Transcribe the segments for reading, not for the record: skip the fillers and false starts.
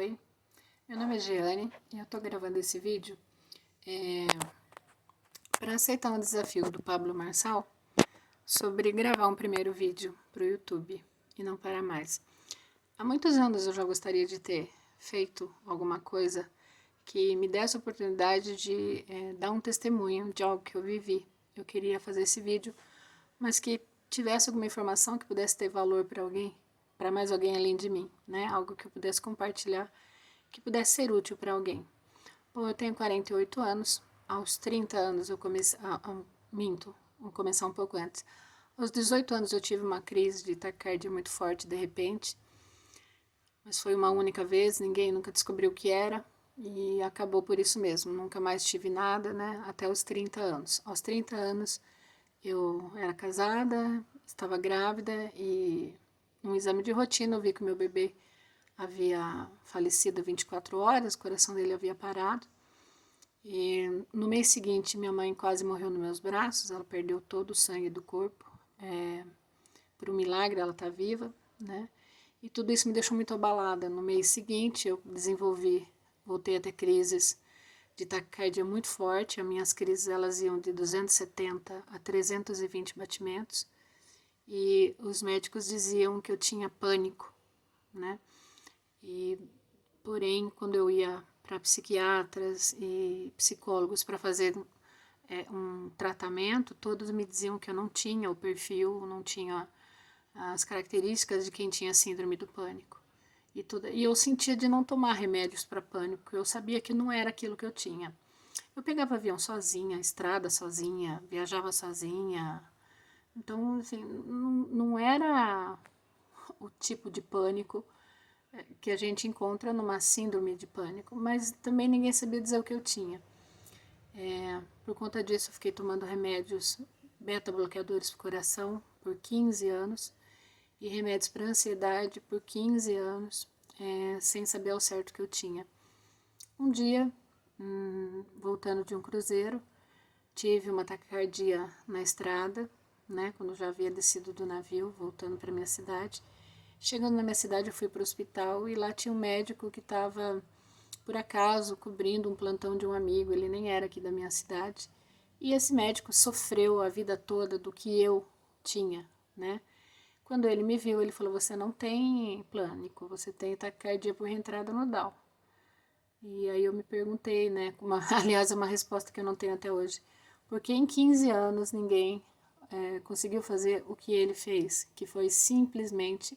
Oi, meu nome é Jeane e eu tô gravando esse vídeo para aceitar um desafio do Pablo Marçal sobre gravar um primeiro vídeo para o YouTube e não parar mais. Há muitos anos eu já gostaria de ter feito alguma coisa que me desse a oportunidade de dar um testemunho de algo que eu vivi. Eu queria fazer esse vídeo, mas que tivesse alguma informação que pudesse ter valor para alguém, para mais alguém além de mim, né? Algo que eu pudesse compartilhar, que pudesse ser útil para alguém. Bom, eu tenho 48 anos, aos 30 anos eu comecei, minto, vou começar um pouco antes. Aos 18 anos eu tive uma crise de taquicardia muito forte de repente, mas foi uma única vez, ninguém nunca descobriu o que era e acabou por isso mesmo, nunca mais tive nada, né, até os 30 anos. Aos 30 anos eu era casada, estava grávida e num exame de rotina eu vi que o meu bebê havia falecido 24 horas, o coração dele havia parado. E no mês seguinte, minha mãe quase morreu nos meus braços, ela perdeu todo o sangue do corpo. Por um milagre, ela está viva, né? E tudo isso me deixou muito abalada. No mês seguinte, eu voltei a ter crises de taquicardia muito forte. As minhas crises, elas iam de 270 a 320 batimentos. E os médicos diziam que eu tinha pânico, né? Porém, quando eu ia para psiquiatras e psicólogos para fazer um tratamento, todos me diziam que eu não tinha o perfil, não tinha as características de quem tinha síndrome do pânico. E eu sentia de não tomar remédios para pânico, eu sabia que não era aquilo que eu tinha. Eu pegava avião sozinha, estrada sozinha, viajava sozinha. Então, assim, não era o tipo de pânico que a gente encontra numa síndrome de pânico, mas também ninguém sabia dizer o que eu tinha. Por conta disso, eu fiquei tomando remédios beta-bloqueadores para o coração por 15 anos e remédios para ansiedade por 15 anos, sem saber ao certo o que eu tinha. Um dia, voltando de um cruzeiro, tive uma taquicardia na estrada, né, quando eu já havia descido do navio, voltando para minha cidade. Chegando na minha cidade, eu fui para o hospital e lá tinha um médico que estava, por acaso, cobrindo um plantão de um amigo, ele nem era aqui da minha cidade. E esse médico sofreu a vida toda do que eu tinha, né? Quando ele me viu, ele falou, você não tem pânico, você tem taquicardia por reentrada nodal. E aí eu me perguntei, né, aliás, é uma resposta que eu não tenho até hoje, porque em 15 anos ninguém conseguiu fazer o que ele fez, que foi simplesmente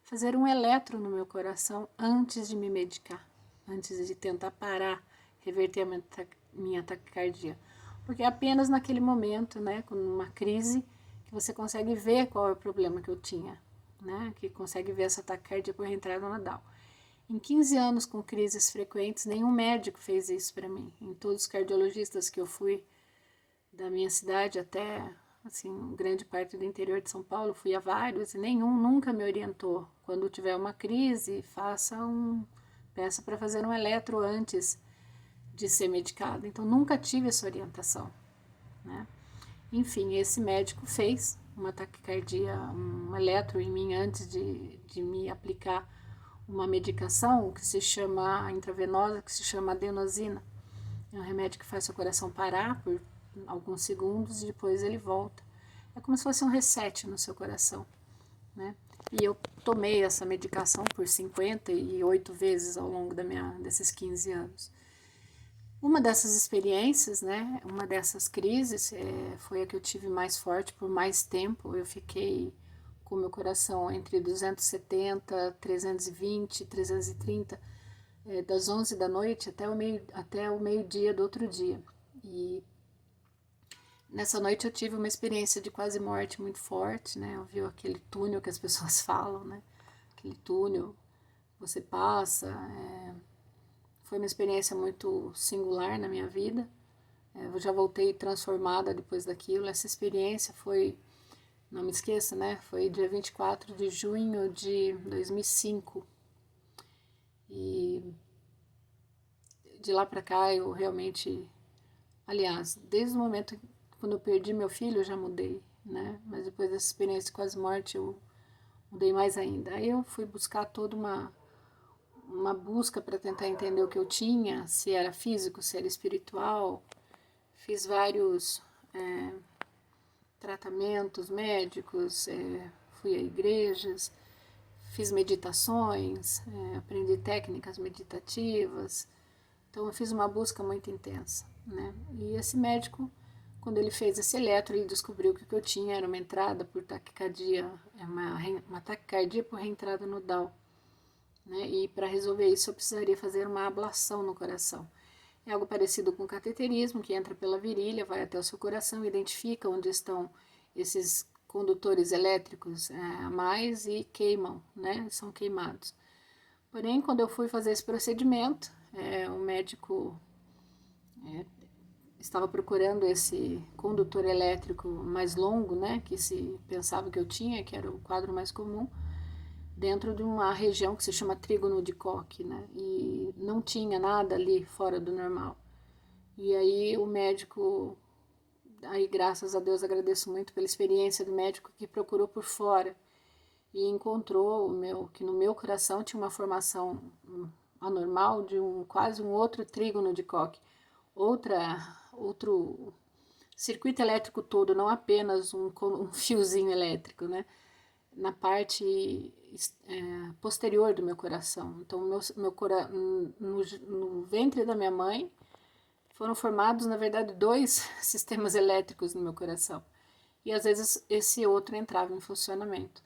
fazer um eletro no meu coração antes de me medicar, antes de tentar parar, reverter a minha taquicardia. Porque é apenas naquele momento, né, com uma crise, que você consegue ver qual é o problema que eu tinha, né, que consegue ver essa taquicardia por reentrada nodal. Em 15 anos com crises frequentes, nenhum médico fez isso para mim. Em todos os cardiologistas que eu fui, da minha cidade até assim, grande parte do interior de São Paulo, fui a vários e nenhum nunca me orientou. Quando tiver uma crise, peça para fazer um eletro antes de ser medicado. Então nunca tive essa orientação, né? Enfim, esse médico fez uma taquicardia, um eletro em mim antes de me aplicar uma medicação que se chama intravenosa, que se chama adenosina. É um remédio que faz seu coração parar por alguns segundos e depois ele volta. É como se fosse um reset no seu coração, né? E eu tomei essa medicação por 58 vezes ao longo desses 15 anos. Uma dessas experiências, né, uma dessas crises, foi a que eu tive mais forte por mais tempo. Eu fiquei com meu coração entre 270, 320, 330, das 11 da noite até o meio-dia do outro dia. E nessa noite eu tive uma experiência de quase morte muito forte, né? Eu vi aquele túnel que as pessoas falam, né? Aquele túnel, você passa. Foi uma experiência muito singular na minha vida. Eu já voltei transformada depois daquilo. Essa experiência foi, não me esqueça, né? Foi dia 24 de junho de 2005. E de lá pra cá eu realmente, aliás, desde o momento quando eu perdi meu filho eu já mudei, né? Mas depois dessa experiência de quase morte eu mudei mais ainda. Aí eu fui buscar toda uma busca para tentar entender o que eu tinha, se era físico, se era espiritual. Fiz vários tratamentos médicos, fui a igrejas, fiz meditações, aprendi técnicas meditativas. Então eu fiz uma busca muito intensa, né? E esse médico, quando ele fez esse eletro, ele descobriu que o que eu tinha era uma entrada por taquicardia, uma taquicardia por reentrada nodal, né? E para resolver isso eu precisaria fazer uma ablação no coração. É algo parecido com cateterismo, que entra pela virilha, vai até o seu coração, identifica onde estão esses condutores elétricos a mais e queimam, né? São queimados. Porém, quando eu fui fazer esse procedimento, o médico estava procurando esse condutor elétrico mais longo, né? Que se pensava que eu tinha, que era o quadro mais comum, dentro de uma região que se chama trígono de Koch, né? E não tinha nada ali fora do normal. E aí o médico, aí graças a Deus agradeço muito pela experiência do médico que procurou por fora e encontrou que no meu coração tinha uma formação anormal de quase um outro trígono de Koch, outro circuito elétrico todo, não apenas um fiozinho elétrico, né? Na parte posterior do meu coração. Então, no ventre da minha mãe foram formados, na verdade, 2 sistemas elétricos no meu coração. E às vezes esse outro entrava em funcionamento.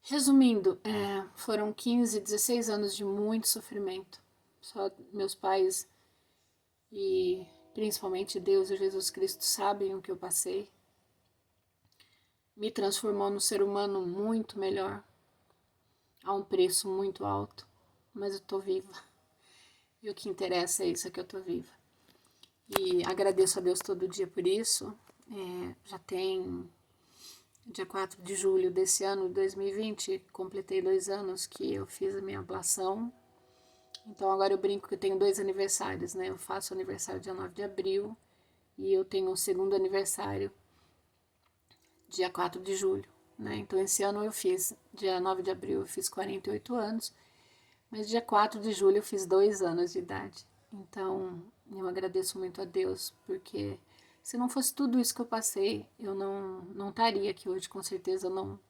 Resumindo, foram 15, 16 anos de muito sofrimento. Só meus pais e principalmente Deus e Jesus Cristo sabem o que eu passei. Me transformou num ser humano muito melhor, a um preço muito alto, mas eu tô viva. E o que interessa é isso, é que eu tô viva. E agradeço a Deus todo dia por isso. Já tem dia 4 de julho desse ano, 2020, completei 2 anos que eu fiz a minha ablação. Então agora eu brinco que eu tenho 2 aniversários, né? Eu faço aniversário dia 9 de abril e eu tenho um segundo aniversário dia 4 de julho, né? Então esse ano eu fiz, dia 9 de abril eu fiz 48 anos, mas dia 4 de julho eu fiz 2 anos de idade. Então eu agradeço muito a Deus, porque se não fosse tudo isso que eu passei, eu não estaria aqui hoje, com certeza eu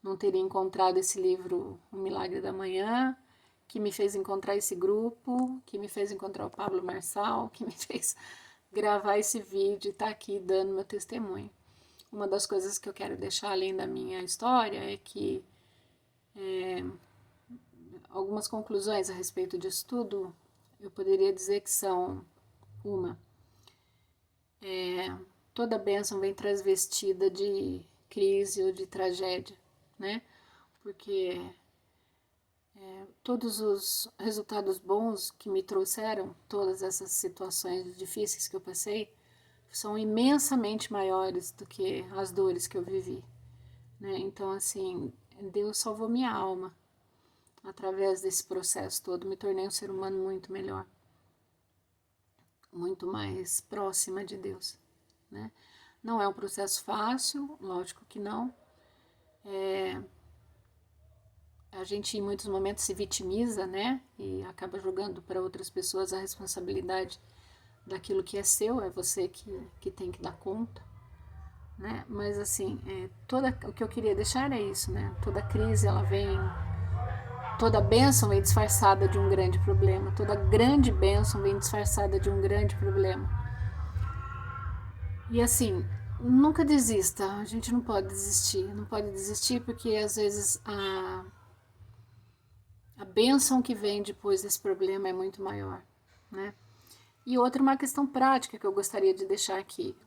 não teria encontrado esse livro, O Milagre da Manhã, que me fez encontrar esse grupo, que me fez encontrar o Pablo Marçal, que me fez gravar esse vídeo e estar aqui dando meu testemunho. Uma das coisas que eu quero deixar além da minha história é que algumas conclusões a respeito disso tudo, eu poderia dizer que são uma, toda bênção vem transvestida de crise ou de tragédia, né? Porque todos os resultados bons que me trouxeram, todas essas situações difíceis que eu passei, são imensamente maiores do que as dores que eu vivi, né? Então, assim, Deus salvou minha alma através desse processo todo, me tornei um ser humano muito melhor, muito mais próxima de Deus, né? Não é um processo fácil, lógico que não. A gente em muitos momentos se vitimiza, né? E acaba jogando para outras pessoas a responsabilidade daquilo que é seu, é você que tem que dar conta, né? Mas assim, o que eu queria deixar é isso, né? Toda crise ela vem, toda bênção vem disfarçada de um grande problema, toda grande bênção vem disfarçada de um grande problema. E assim, nunca desista, a gente não pode desistir porque às vezes a bênção que vem depois desse problema é muito maior, né? E outra, uma questão prática que eu gostaria de deixar aqui.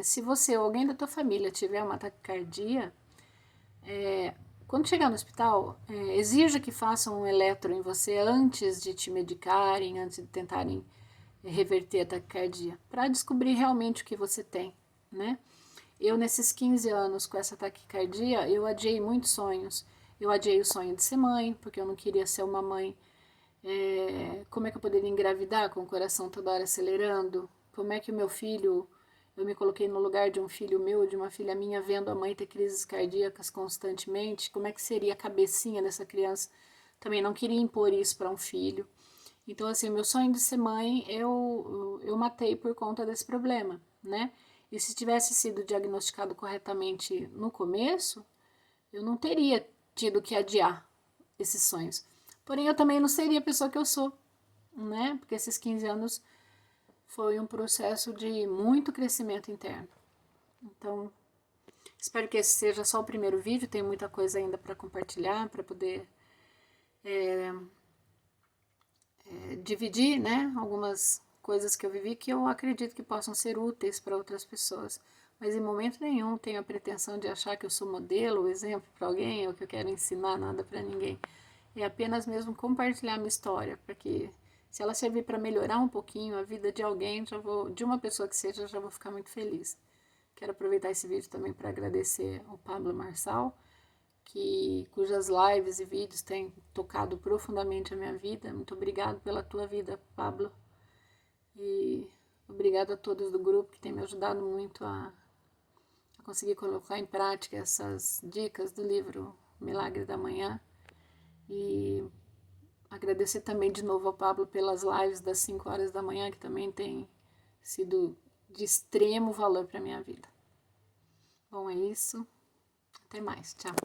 Se você ou alguém da tua família tiver uma taquicardia, quando chegar no hospital, exija que façam um eletro em você antes de te medicarem, antes de tentarem reverter a taquicardia, para descobrir realmente o que você tem, né? Eu, nesses 15 anos com essa taquicardia, eu adiei muitos sonhos. Eu adiei o sonho de ser mãe, porque eu não queria ser uma mãe. Como é que eu poderia engravidar com o coração toda hora acelerando? Como é que o meu filho, eu me coloquei no lugar de um filho meu, de uma filha minha, vendo a mãe ter crises cardíacas constantemente? Como é que seria a cabecinha dessa criança também não queria impor isso para um filho. Então, assim, o meu sonho de ser mãe, eu matei por conta desse problema, né? E se tivesse sido diagnosticado corretamente no começo, eu não teria tido que adiar esses sonhos. Porém, eu também não seria a pessoa que eu sou, né? Porque esses 15 anos foi um processo de muito crescimento interno. Então, espero que esse seja só o primeiro vídeo, tem muita coisa ainda para compartilhar, para poder dividir, né, algumas coisas que eu vivi que eu acredito que possam ser úteis para outras pessoas. Mas em momento nenhum tenho a pretensão de achar que eu sou modelo ou exemplo para alguém ou que eu quero ensinar nada para ninguém. É apenas mesmo compartilhar minha história, para que se ela servir para melhorar um pouquinho a vida de alguém, já vou, de uma pessoa que seja, já vou ficar muito feliz. Quero aproveitar esse vídeo também para agradecer ao Pablo Marçal, cujas lives e vídeos têm tocado profundamente a minha vida. Muito obrigado pela tua vida, Pablo. E obrigado a todos do grupo que têm me ajudado muito a conseguir colocar em prática essas dicas do livro Milagre da Manhã. E agradecer também de novo ao Pablo pelas lives das 5 horas da manhã, que também tem sido de extremo valor para a minha vida. Bom, é isso. Até mais. Tchau.